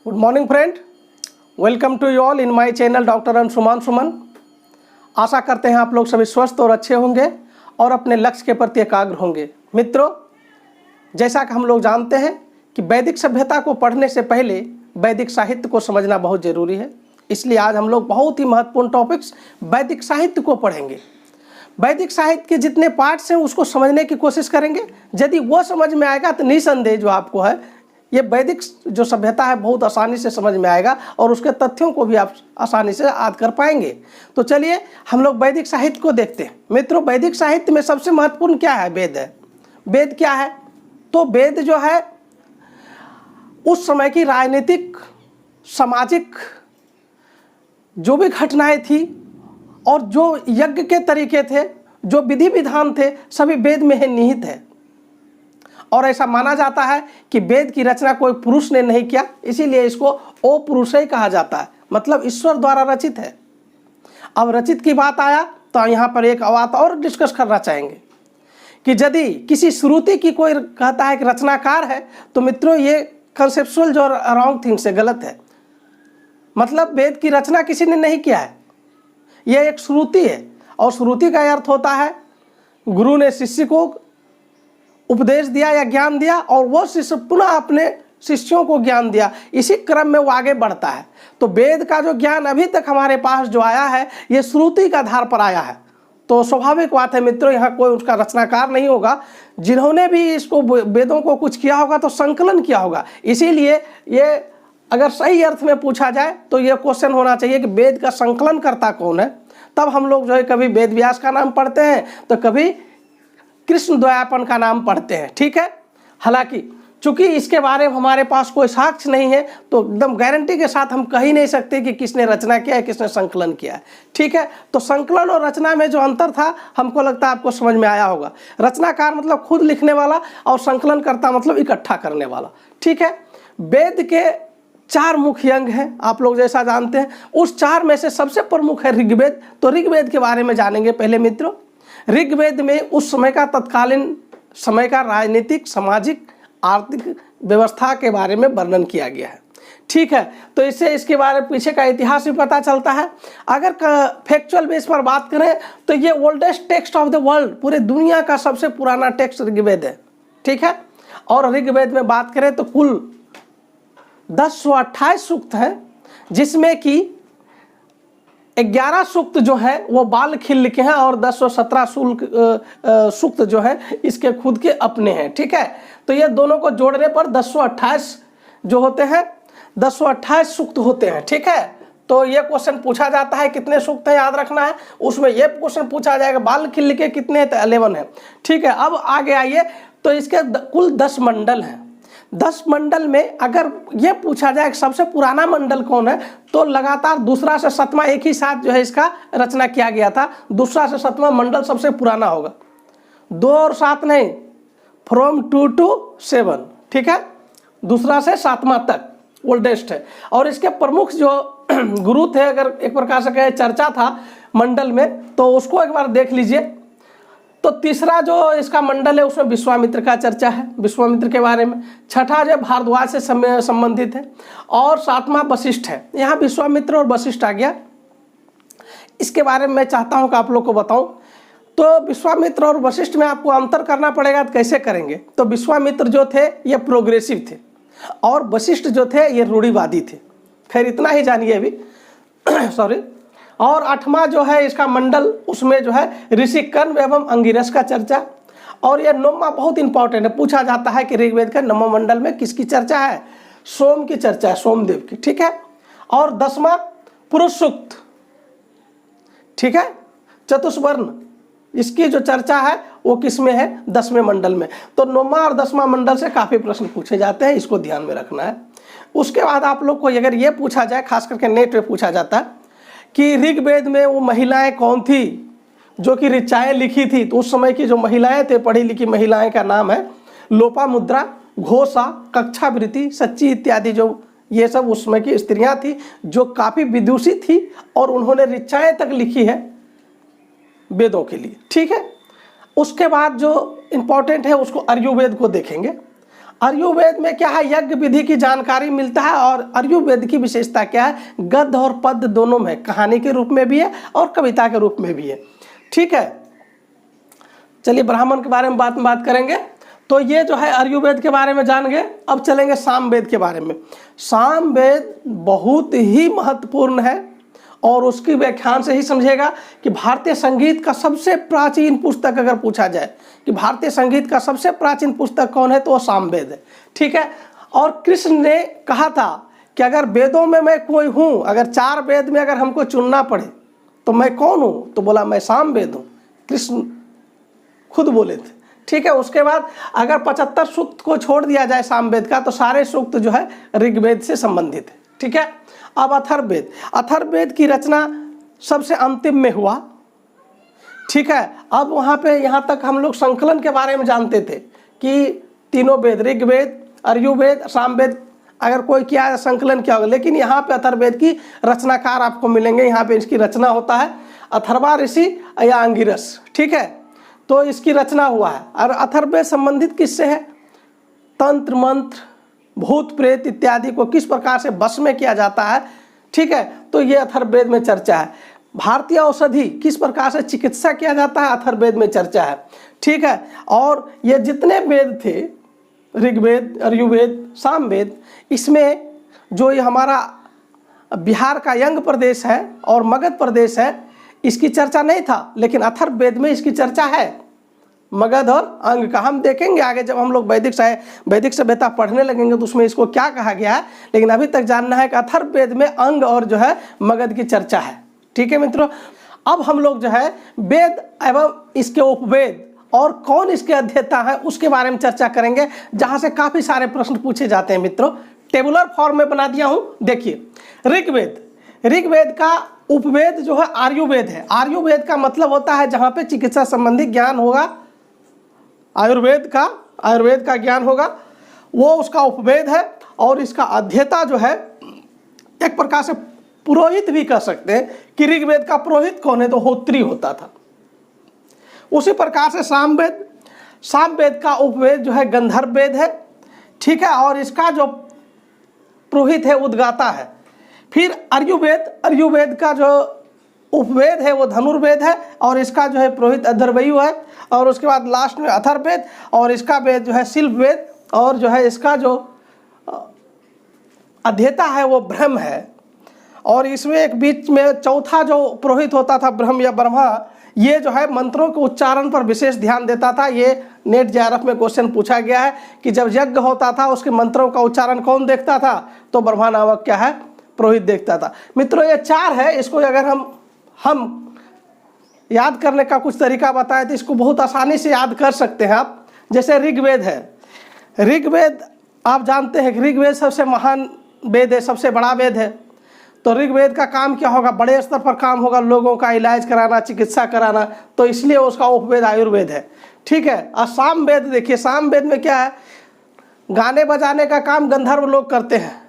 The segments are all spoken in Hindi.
Good morning friend, welcome to you all in my channel doctor Anshuman Suman. आशा करते हैं आप लोग सभी स्वस्थ और अच्छे होंगे और अपने लक्ष्य के प्रति एकाग्र होंगे। मित्रों, जैसा कि हम लोग जानते हैं कि वैदिक सभ्यता को पढ़ने से पहले वैदिक साहित्य को समझना बहुत ज़रूरी है। इसलिए आज हम लोग बहुत ही महत्वपूर्ण टॉपिक्स वैदिक साहित्य को पढ़ेंगे। वैदिक साहित्य के जितने पार्ट्स हैं उसको समझने की कोशिश करेंगे। यदि वो समझ में आएगा तो निसंदेह जो आपको है ये वैदिक जो सभ्यता है बहुत आसानी से समझ में आएगा और उसके तथ्यों को भी आप आसानी से याद कर पाएंगे। तो चलिए हम लोग वैदिक साहित्य को देखते हैं। मित्रों, वैदिक साहित्य में सबसे महत्वपूर्ण क्या है? वेद है। वेद क्या है? तो वेद जो है उस समय की राजनीतिक, सामाजिक जो भी घटनाएं थी और जो यज्ञ के तरीके थे, जो विधि विधान थे, सभी वेद में ही निहित है। और ऐसा माना जाता है कि वेद की रचना कोई पुरुष ने नहीं किया, इसीलिए इसको अपुरुषेय कहा जाता है, मतलब ईश्वर द्वारा रचित है। अब रचित की बात आया तो यहाँ पर एक बात और डिस्कस करना चाहेंगे कि यदि किसी श्रुति की कोई कहता है कि रचनाकार है, तो मित्रों ये कंसेप्चुअल जो रॉन्ग थिंग से गलत है। मतलब वेद की रचना किसी ने नहीं किया है, यह एक श्रुति है। और श्रुति का अर्थ होता है गुरु ने शिष्य को उपदेश दिया या ज्ञान दिया और वो शिष्य पुनः अपने शिष्यों को ज्ञान दिया, इसी क्रम में वो आगे बढ़ता है। तो वेद का जो ज्ञान अभी तक हमारे पास जो आया है ये श्रुति का आधार पर आया है। तो स्वाभाविक बात है मित्रों, यहाँ कोई उसका रचनाकार नहीं होगा। जिन्होंने भी इसको वेदों को कुछ किया होगा तो संकलन किया होगा। इसीलिए ये अगर सही अर्थ में पूछा जाए तो ये क्वेश्चन होना चाहिए कि वेद का संकलन करता कौन है। तब हम लोग जो है कभी वेद व्यास का नाम पढ़ते हैं तो कभी कृष्ण द्वैपायन का नाम पढ़ते हैं। ठीक है, हालांकि चूंकि इसके बारे में हमारे पास कोई साक्ष्य नहीं है तो एकदम गारंटी के साथ हम कह ही नहीं सकते कि किसने रचना किया है, किसने संकलन किया है। ठीक है, तो संकलन और रचना में जो अंतर था हमको लगता है आपको समझ में आया होगा। रचनाकार मतलब खुद लिखने वाला और संकलन करता मतलब इकट्ठा करने वाला। ठीक है, वेद के 4 मुख्य अंग हैं, आप लोग जैसा जानते हैं। उस 4 में से सबसे प्रमुख है ऋग्वेद। तो ऋग्वेद के बारे में जानेंगे पहले मित्रों। ऋग्वेद में उस समय का तत्कालीन समय का राजनीतिक, सामाजिक, आर्थिक व्यवस्था के बारे में वर्णन किया गया है। ठीक है, तो इससे इसके बारे में पीछे का इतिहास भी पता चलता है। अगर फैक्चुअल बेस पर बात करें तो ये oldest text of the world, पूरे दुनिया का सबसे पुराना टेक्स्ट ऋग्वेद है। ठीक है, और ऋग्वेद में बात करें तो कुल 1028 सूक्त है, जिसमें कि 11 सूक्त जो है वो बाल खिल्य के हैं और 1017 सूक्त जो है इसके खुद के अपने हैं। ठीक है, तो ये दोनों को जोड़ने पर 1028 जो होते हैं, 1028 सूक्त होते हैं। ठीक है, तो ये क्वेश्चन पूछा जाता है कितने सूक्त है याद रखना है। उसमें ये क्वेश्चन पूछा जाएगा बाल खिल्य के कितने हैं, तो 11 है। ठीक है, अब आगे आइए तो इसके कुल 10 मंडल हैं। 10 मंडल में अगर ये पूछा जाए कि सबसे पुराना मंडल कौन है तो लगातार दूसरा से 7वां एक ही साथ जो है इसका रचना किया गया था। दूसरा से 7वां मंडल सबसे पुराना होगा, 2 और 7 नहीं, फ्रॉम 2 to 7। ठीक है, दूसरा से 7वां तक ओल्डेस्ट है। और इसके प्रमुख जो गुरु थे, अगर एक प्रकार से कहे चर्चा था मंडल में, तो उसको एक बार देख लीजिए। तो तीसरा जो इसका मंडल है उसमें विश्वामित्र का चर्चा है, विश्वामित्र के बारे में। छठा जो भारद्वाज से संबंधित है और 7वां वशिष्ठ है। यहाँ विश्वामित्र और वशिष्ठ आ गया। इसके बारे में मैं चाहता हूँ कि आप लोग को बताऊँ। तो विश्वामित्र और वशिष्ठ में आपको अंतर करना पड़ेगा, तो कैसे करेंगे? तो विश्वामित्र जो थे ये प्रोग्रेसिव थे और वशिष्ठ जो थे ये रूढ़िवादी थे। खैर इतना ही जानिए अभी सॉरी। और 8वां जो है इसका मंडल, उसमें जो है ऋषि कर्ण एवं अंगिरस का चर्चा। और ये 9वां बहुत इंपॉर्टेंट है, पूछा जाता है कि ऋग्वेद के 9वां मंडल में किसकी चर्चा है? सोम की चर्चा है, सोमदेव की। ठीक है, और 10वां पुरुष सूक्त। ठीक है, चतुष्वर्ण, इसकी जो चर्चा है वो किसमें है? 10वें मंडल में। तो 9वां और 10वां मंडल से काफ़ी प्रश्न पूछे जाते हैं, इसको ध्यान में रखना है। उसके बाद आप लोग को अगर ये पूछा जाए, खास करके नेट में पूछा जाता है कि ऋग्वेद में वो महिलाएं कौन थी जो कि ऋचाएँ लिखी थी, तो उस समय की जो महिलाएं थे, पढ़ी लिखी महिलाएं का नाम है लोपामुद्रा, घोषा, कक्षावृत्ति, सच्ची इत्यादि। जो ये सब उस समय की स्त्रियां थी जो काफ़ी विदुषी थी और उन्होंने ऋचाएँ तक लिखी है वेदों के लिए। ठीक है, उसके बाद जो इम्पोर्टेंट है उसको आर्युवेद को देखेंगे। आयुर्वेद में क्या है, यज्ञ विधि की जानकारी मिलता है। और आयुर्वेद की विशेषता क्या है, गद्य और पद्य दोनों में, कहानी के रूप में भी है और कविता के रूप में भी है। ठीक है, चलिए ब्राह्मण के बारे में बात करेंगे। तो ये जो है आयुर्वेद के बारे में जान गए। अब चलेंगे सामवेद के बारे में। सामवेद बहुत ही महत्वपूर्ण है और उसकी व्याख्यान से ही समझेगा कि भारतीय संगीत का सबसे प्राचीन पुस्तक अगर पूछा जाए कि भारतीय संगीत का सबसे प्राचीन पुस्तक कौन है, तो वो सामवेद है। ठीक है, और कृष्ण ने कहा था कि अगर वेदों में मैं कोई हूँ, अगर 4 वेद में अगर हमको चुनना पड़े तो मैं कौन हूँ, तो बोला मैं सामवेद हूँ, कृष्ण खुद बोले थे। ठीक है, उसके बाद अगर 75 सूक्त को छोड़ दिया जाए सामवेद का, तो सारे सूक्त जो है ऋग्वेद से संबंधित है। ठीक है, अब अथर्ववेद, अथर्ववेद की रचना सबसे अंतिम में हुआ। ठीक है, अब वहाँ पे यहाँ तक हम लोग संकलन के बारे में जानते थे कि तीनों वेद, ऋग्वेद, यजुर्वेद, सामवेद, अगर कोई किया संकलन किया होगा, लेकिन यहाँ पे अथर्ववेद की रचनाकार आपको मिलेंगे। यहाँ पे इसकी रचना होता है अथर्वा ऋषि या अंगिरस। ठीक है, तो इसकी रचना हुआ है। और अथर्ववेद संबंधित किससे है, तंत्र मंत्र, भूत प्रेत इत्यादि को किस प्रकार से वश में किया जाता है। ठीक है, तो ये अथर्ववेद में चर्चा है। भारतीय औषधि किस प्रकार से चिकित्सा किया जाता है, अथर्ववेद में चर्चा है। ठीक है, और ये जितने वेद थे, ऋग्वेद, यजुर्वेद, सामवेद, इसमें जो ये हमारा बिहार का यंग प्रदेश है और मगध प्रदेश है, इसकी चर्चा नहीं था, लेकिन अथर्ववेद में इसकी चर्चा है, मगध और अंग का। हम देखेंगे आगे जब हम लोग वैदिक सभ्यता पढ़ने लगेंगे तो उसमें इसको क्या कहा गया है, लेकिन अभी तक जानना है कि अथर्ववेद में अंग और जो है मगध की चर्चा है। ठीक है मित्रों, अब हम लोग जो है वेद एवं इसके उपवेद और कौन इसके अध्येता है उसके बारे में चर्चा करेंगे, जहां से काफी सारे प्रश्न पूछे जाते हैं। मित्रों, टेबुलर फॉर्म में बना दिया हूं, देखिए। ऋग्वेद का उपवेद जो है आयुर्वेद है। आयुर्वेद का मतलब होता है जहां पे चिकित्सा संबंधी ज्ञान होगा, आयुर्वेद का ज्ञान होगा, वो उसका उपवेद है। और इसका अध्येता जो है एक प्रकार से पुरोहित भी कह सकते हैं कि ऋग्वेद का पुरोहित कौन है, तो होत्री होता था। उसी प्रकार से सामवेद का उपवेद जो है गंधर्व वेद है। ठीक है, और इसका जो पुरोहित है उद्गाता है। फिर आयुर्वेद का जो उपवेद है वो धनुर्वेद है और इसका जो है पुरोहित अथर्वयु है। और उसके बाद लास्ट में अथर्ववेद, और इसका वेद जो है शिल्पवेद, और जो है इसका जो अध्येता है वो ब्रह्म है। और इसमें एक बीच में चौथा जो पुरोहित होता था ब्रह्म या ब्रह्मा, ये जो है मंत्रों के उच्चारण पर विशेष ध्यान देता था। ये नेट जेआरएफ में क्वेश्चन पूछा गया है कि जब यज्ञ होता था उसके मंत्रों का उच्चारण कौन देखता था, तो ब्रह्मा नामक क्या है पुरोहित देखता था। मित्रों, ये 4 है। इसको अगर हम याद करने का कुछ तरीका बताएं तो इसको बहुत आसानी से याद कर सकते हैं आप। जैसे ऋग्वेद है, ऋग्वेद आप जानते हैं कि ऋग्वेद सबसे महान वेद है, सबसे बड़ा वेद है। तो ऋग्वेद का काम क्या होगा, बड़े स्तर पर काम होगा, लोगों का इलाज कराना, चिकित्सा कराना, तो इसलिए उसका उपवेद आयुर्वेद है। ठीक है, और सामवेद देखिए, सामवेद में क्या है, गाने बजाने का काम गंधर्व लोग करते हैं,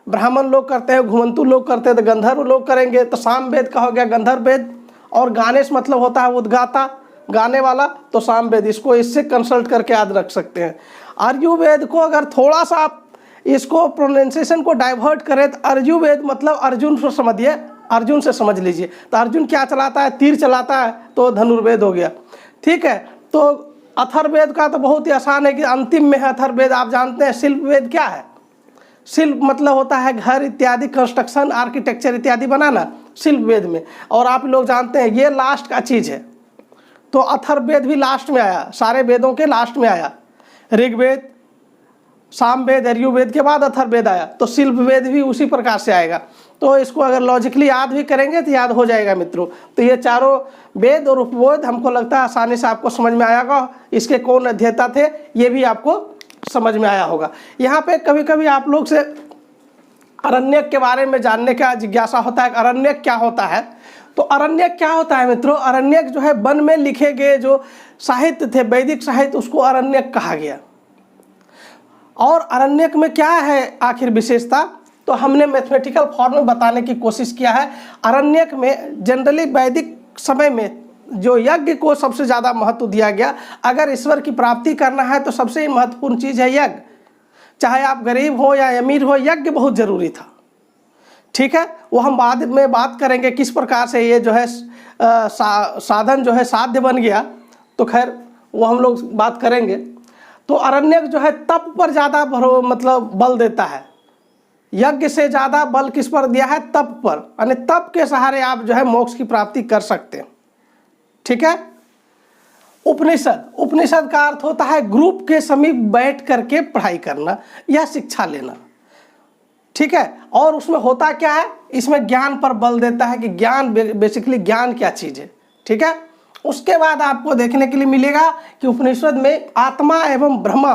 ब्राह्मण लोग करते हैं, घुमंतु लोग करते हैं, तो गंधर्व लोग करेंगे, तो सामवेद का हो गया गंधर्व वेद। और गाने से मतलब होता है उद्गाता, गाने वाला, तो सामवेद, इसको इससे कंसल्ट करके याद रख सकते हैं। आयुर्वेद को अगर थोड़ा सा आप इसको प्रोनाउंसिएशन को डाइवर्ट करें तो आयुर्वेद मतलब अर्जुन से समझिए, अर्जुन से समझ लीजिए। तो अर्जुन क्या चलाता है, तीर चलाता है, तो धनुर्वेद हो गया। ठीक है, तो अथर्ववेद का तो बहुत ही आसान है कि अंतिम में है अथर्ववेद। आप जानते हैं शिल्पवेद क्या है, शिल्प मतलब होता है घर इत्यादि, कंस्ट्रक्शन, आर्किटेक्चर इत्यादि बनाना, शिल्पवेद में। और आप लोग जानते हैं ये लास्ट का चीज़ है, तो अथर्ववेद भी लास्ट में आया, सारे वेदों के लास्ट में आया। ऋग्वेद, सामवेद, यजुर्वेद के बाद अथर्ववेद आया, तो शिल्पवेद भी उसी प्रकार से आएगा। तो इसको अगर लॉजिकली याद भी करेंगे तो याद हो जाएगा मित्रों। तो ये चारों वेद और उपवेद हमको लगता है आसानी से आपको समझ में आएगा। इसके कौन अध्येता थे ये भी आपको समझ में आया होगा। यहाँ पे कभी कभी आप लोग से अरण्यक के बारे में जानने का जिज्ञासा होता है, अरण्यक क्या होता है। तो अरण्यक क्या होता है मित्रों, अरण्यक जो है वन में लिखे गए जो साहित्य थे, वैदिक साहित्य, उसको अरण्यक कहा गया। और अरण्यक में क्या है आखिर विशेषता, तो हमने मैथमेटिकल फॉर्म में बताने की कोशिश किया है। अरण्यक में जनरली वैदिक समय में जो यज्ञ को सबसे ज़्यादा महत्व दिया गया। अगर ईश्वर की प्राप्ति करना है तो सबसे महत्वपूर्ण चीज़ है यज्ञ। चाहे आप गरीब हो या अमीर हो, यज्ञ बहुत ज़रूरी था। ठीक है, वो हम बाद में बात करेंगे किस प्रकार से ये जो है साधन जो है साध्य बन गया, तो खैर वो हम लोग बात करेंगे। तो अरण्यक जो है तप पर ज़्यादा मतलब बल देता है। यज्ञ से ज़्यादा बल किस पर दिया है? तप पर, यानी तप के सहारे आप जो है मोक्ष की प्राप्ति कर सकते हैं। ठीक है। उपनिषद, उपनिषद का अर्थ होता है ग्रुप के समीप बैठ करके पढ़ाई करना या शिक्षा लेना। ठीक है, और उसमें होता क्या है, इसमें ज्ञान पर बल देता है कि ज्ञान बेसिकली ज्ञान क्या चीज़ है। ठीक है, उसके बाद आपको देखने के लिए मिलेगा कि उपनिषद में आत्मा एवं ब्रह्मा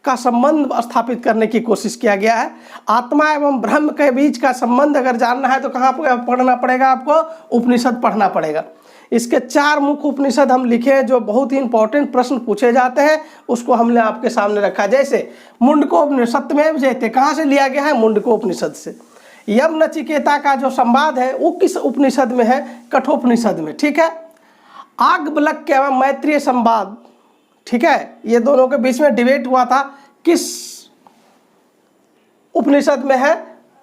का संबंध स्थापित करने की कोशिश किया गया है। आत्मा एवं ब्रह्म के बीच का संबंध अगर जानना है तो कहाँ पढ़ना पड़ेगा? आपको उपनिषद पढ़ना पड़ेगा। इसके 4 मुख्य उपनिषद हम लिखे हैं जो बहुत ही इंपॉर्टेंट प्रश्न पूछे जाते हैं, उसको हमने आपके सामने रखा। जैसे मुंडकोपनिषद में जैसे कहाँ से लिया गया है? मुंडकोपनिषद से। यम नचिकेता का जो संवाद है वो किस उपनिषद में है? कठोपनिषद में। ठीक है। आग्बलक्य एवं मैत्रेय संवाद, ठीक है, ये दोनों के बीच में डिबेट हुआ था, किस उपनिषद में है?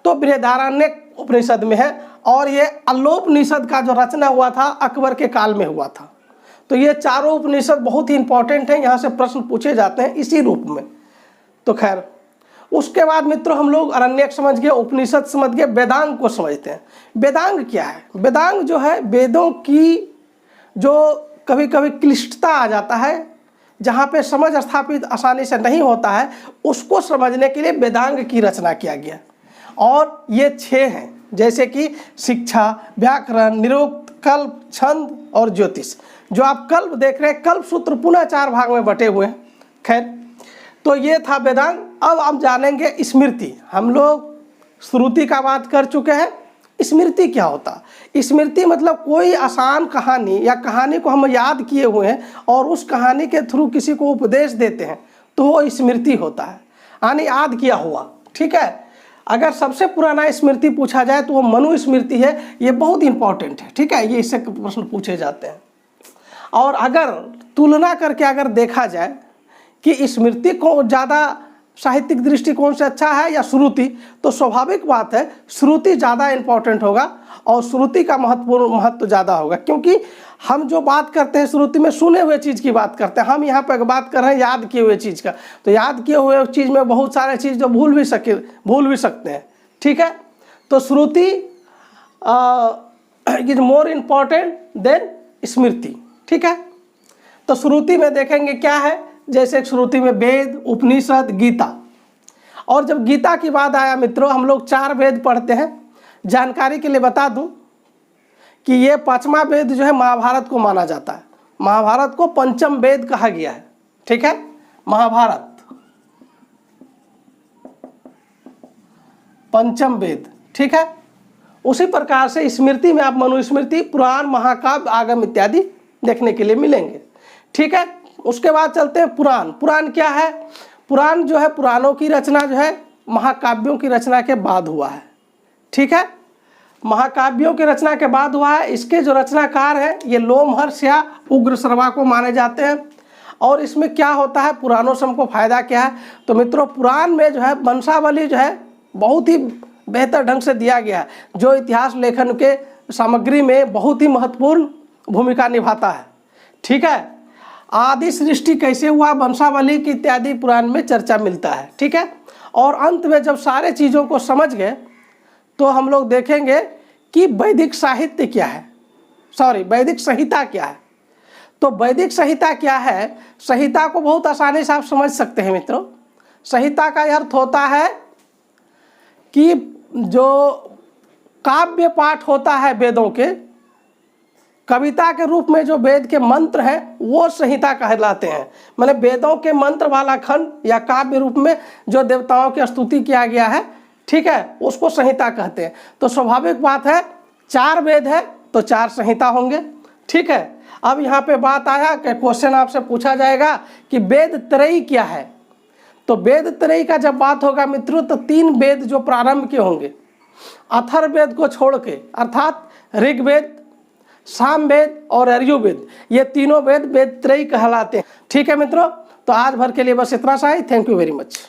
तो बृहदारण्यक उपनिषद में है। और ये अल्लोपनिषद का जो रचना हुआ था अकबर के काल में हुआ था। तो ये चारों उपनिषद बहुत ही इंपॉर्टेंट हैं, यहाँ से प्रश्न पूछे जाते हैं इसी रूप में। तो खैर उसके बाद मित्रों हम लोग अरण्यक समझ गए, उपनिषद समझ गए, वेदांग को समझते हैं। वेदांग क्या है? वेदांग जो है वेदों की जो कभी कभी क्लिष्टता आ जाता है, जहाँ पे समझ स्थापित आसानी से नहीं होता है, उसको समझने के लिए वेदांग की रचना किया गया। और ये 6 हैं, जैसे कि शिक्षा, व्याकरण, निरुक्त, कल्प, छंद और ज्योतिष। जो आप कल्प देख रहे हैं, कल्प सूत्र पुनः 4 भाग में बटे हुए हैं। खैर, तो ये था वेदांग। अब हम जानेंगे स्मृति। हम लोग श्रुति का बात कर चुके हैं। स्मृति क्या होता? स्मृति मतलब कोई आसान कहानी या कहानी को हम याद किए हुए हैं और उस कहानी के थ्रू किसी को उपदेश देते हैं, तो वो स्मृति होता है, यानी याद किया हुआ। ठीक है। अगर सबसे पुराना स्मृति पूछा जाए तो वो मनुस्मृति है। ये बहुत इंपॉर्टेंट है। ठीक है, ये इससे प्रश्न पूछे जाते हैं। और अगर तुलना करके अगर देखा जाए कि स्मृति को ज़्यादा साहित्यिक दृष्टिकोण से अच्छा है या श्रुति, तो स्वाभाविक बात है श्रुति ज़्यादा इंपॉर्टेंट होगा और श्रुति का महत्व ज़्यादा होगा। क्योंकि हम जो बात करते हैं श्रुति में सुने हुए चीज़ की बात करते हैं, हम यहाँ पर बात कर रहे हैं याद किए हुए चीज़ का। तो याद किए हुए चीज़ में बहुत सारे चीज़ जो भूल भी सकते हैं। ठीक है, तो श्रुति इज मोर इम्पॉर्टेंट देन स्मृति। ठीक है, तो श्रुति में देखेंगे क्या है, जैसे श्रुति में वेद, उपनिषद, गीता। और जब गीता की बात आया मित्रों, हम लोग 4 वेद पढ़ते हैं। जानकारी के लिए बता दूं कि ये 5वां वेद जो है महाभारत को माना जाता है। महाभारत को पंचम वेद कहा गया है। ठीक है, महाभारत पंचम वेद। ठीक है, उसी प्रकार से स्मृति में आप मनुस्मृति, पुराण, महाकाव्य, आगम इत्यादि देखने के लिए मिलेंगे। ठीक है, उसके बाद चलते हैं पुराण। पुराण क्या है? पुराण जो है पुराणों की रचना जो है महाकाव्यों की रचना के बाद हुआ है। ठीक है, महाकाव्यों की रचना के बाद हुआ है। इसके जो रचनाकार हैं ये लोमहर्ष या उग्रश्रवा को माने जाते हैं। और इसमें क्या होता है, पुराणों से हमको फायदा क्या है? तो मित्रों पुराण में जो है वंशावली जो है बहुत ही बेहतर ढंग से दिया गया है, जो इतिहास लेखन के सामग्री में बहुत ही महत्वपूर्ण भूमिका निभाता है। ठीक है, आदि सृष्टि कैसे हुआ, वंशावली की इत्यादि पुराण में चर्चा मिलता है। ठीक है, और अंत में जब सारे चीज़ों को समझ गए तो हम लोग देखेंगे कि वैदिक साहित्य क्या है, वैदिक संहिता क्या है। तो वैदिक संहिता क्या है? संहिता को बहुत आसानी से आप समझ सकते हैं मित्रों। संहिता का अर्थ होता है कि जो काव्य पाठ होता है वेदों के, कविता के रूप में जो वेद के मंत्र हैं वो संहिता कहलाते हैं। मतलब वेदों के मंत्र वाला खंड या काव्य रूप में जो देवताओं की स्तुति किया गया है, ठीक है, उसको संहिता कहते हैं। तो स्वाभाविक बात है 4 वेद है तो 4 संहिता होंगे। ठीक है, अब यहाँ पे बात आया कि क्वेश्चन आपसे पूछा जाएगा कि वेद त्रयी क्या है। तो वेद त्रयी का जब बात होगा मित्रों तो 3 वेद जो प्रारंभ के होंगे, अथर्ववेद को छोड़ के, अर्थात ऋग्वेद, सामवेद और यजुर्वेद, ये तीनों वेद वेद त्रयी कहलाते हैं। ठीक है मित्रों, तो आज भर के लिए बस इतना सा ही। Thank you very much.